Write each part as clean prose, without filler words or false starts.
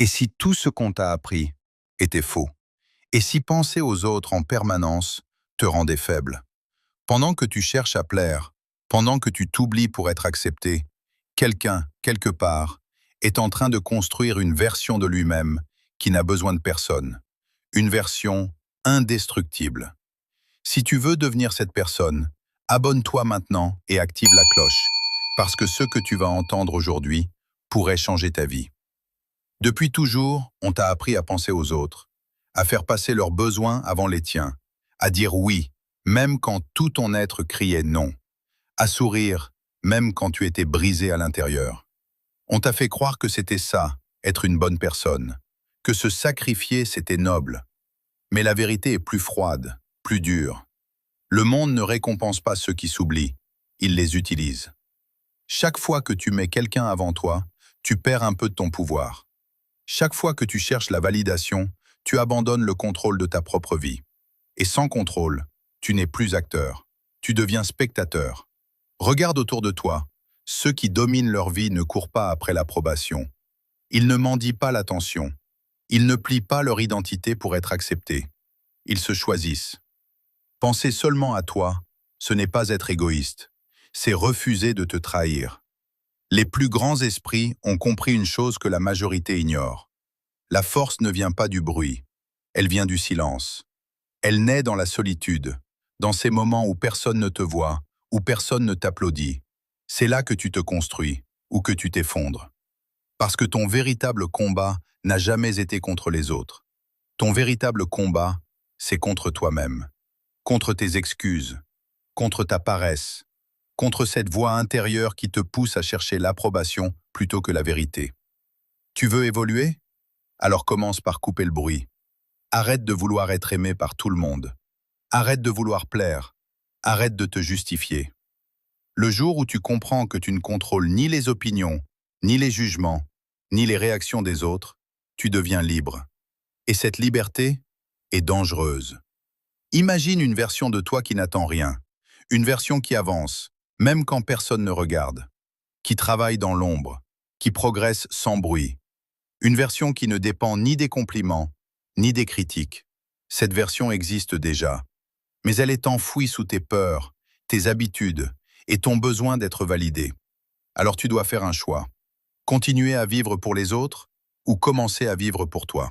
Et si tout ce qu'on t'a appris était faux? Et si penser aux autres en permanence te rendait faible? Pendant que tu cherches à plaire, pendant que tu t'oublies pour être accepté, quelqu'un, quelque part, est en train de construire une version de lui-même qui n'a besoin de personne. Une version indestructible. Si tu veux devenir cette personne, abonne-toi maintenant et active la cloche, parce que ce que tu vas entendre aujourd'hui pourrait changer ta vie. Depuis toujours, on t'a appris à penser aux autres, à faire passer leurs besoins avant les tiens, à dire oui, même quand tout ton être criait non, à sourire, même quand tu étais brisé à l'intérieur. On t'a fait croire que c'était ça, être une bonne personne, que se sacrifier, c'était noble. Mais la vérité est plus froide, plus dure. Le monde ne récompense pas ceux qui s'oublient, il les utilise. Chaque fois que tu mets quelqu'un avant toi, tu perds un peu de ton pouvoir. Chaque fois que tu cherches la validation, tu abandonnes le contrôle de ta propre vie. Et sans contrôle, tu n'es plus acteur, tu deviens spectateur. Regarde autour de toi, ceux qui dominent leur vie ne courent pas après l'approbation. Ils ne mendient pas l'attention. Ils ne plient pas leur identité pour être acceptés. Ils se choisissent. Penser seulement à toi, ce n'est pas être égoïste, c'est refuser de te trahir. Les plus grands esprits ont compris une chose que la majorité ignore. La force ne vient pas du bruit, elle vient du silence. Elle naît dans la solitude, dans ces moments où personne ne te voit, où personne ne t'applaudit. C'est là que tu te construis, ou que tu t'effondres. Parce que ton véritable combat n'a jamais été contre les autres. Ton véritable combat, c'est contre toi-même, contre tes excuses, contre ta paresse, contre cette voix intérieure qui te pousse à chercher l'approbation plutôt que la vérité. Tu veux évoluer? Alors commence par couper le bruit. Arrête de vouloir être aimé par tout le monde. Arrête de vouloir plaire. Arrête de te justifier. Le jour où tu comprends que tu ne contrôles ni les opinions, ni les jugements, ni les réactions des autres, tu deviens libre. Et cette liberté est dangereuse. Imagine une version de toi qui n'attend rien, une version qui avance, même quand personne ne regarde, qui travaille dans l'ombre, qui progresse sans bruit. Une version qui ne dépend ni des compliments, ni des critiques. Cette version existe déjà, mais elle est enfouie sous tes peurs, tes habitudes et ton besoin d'être validé. Alors tu dois faire un choix. Continuer à vivre pour les autres ou commencer à vivre pour toi.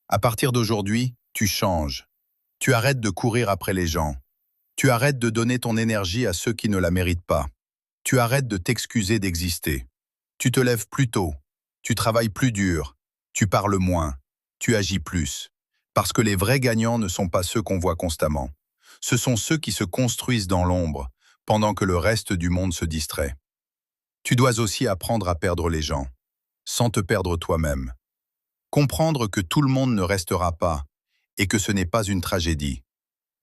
À partir d'aujourd'hui, tu changes. Tu arrêtes de courir après les gens. Tu arrêtes de donner ton énergie à ceux qui ne la méritent pas. Tu arrêtes de t'excuser d'exister. Tu te lèves plus tôt. Tu travailles plus dur. Tu parles moins. Tu agis plus. Parce que les vrais gagnants ne sont pas ceux qu'on voit constamment. Ce sont ceux qui se construisent dans l'ombre, pendant que le reste du monde se distrait. Tu dois aussi apprendre à perdre les gens, sans te perdre toi-même. Comprendre que tout le monde ne restera pas, et que ce n'est pas une tragédie.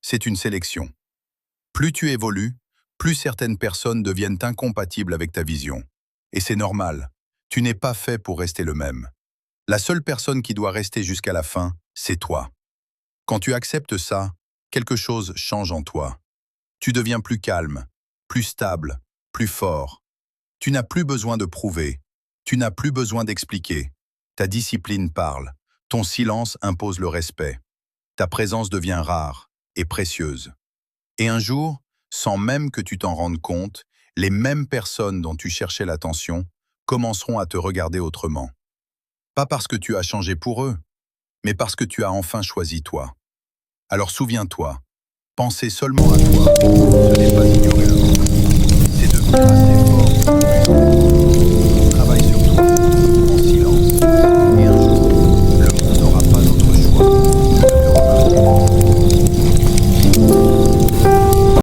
C'est une sélection. Plus tu évolues, plus certaines personnes deviennent incompatibles avec ta vision. Et c'est normal, tu n'es pas fait pour rester le même. La seule personne qui doit rester jusqu'à la fin, c'est toi. Quand tu acceptes ça, quelque chose change en toi. Tu deviens plus calme, plus stable, plus fort. Tu n'as plus besoin de prouver, tu n'as plus besoin d'expliquer. Ta discipline parle, ton silence impose le respect. Ta présence devient rare et précieuse. Et un jour, sans même que tu t'en rendes compte, les mêmes personnes dont tu cherchais l'attention commenceront à te regarder autrement. Pas parce que tu as changé pour eux, mais parce que tu as enfin choisi toi. Alors souviens-toi, penser seulement à toi, ce n'est pas ignorer le monde, c'est devenir assez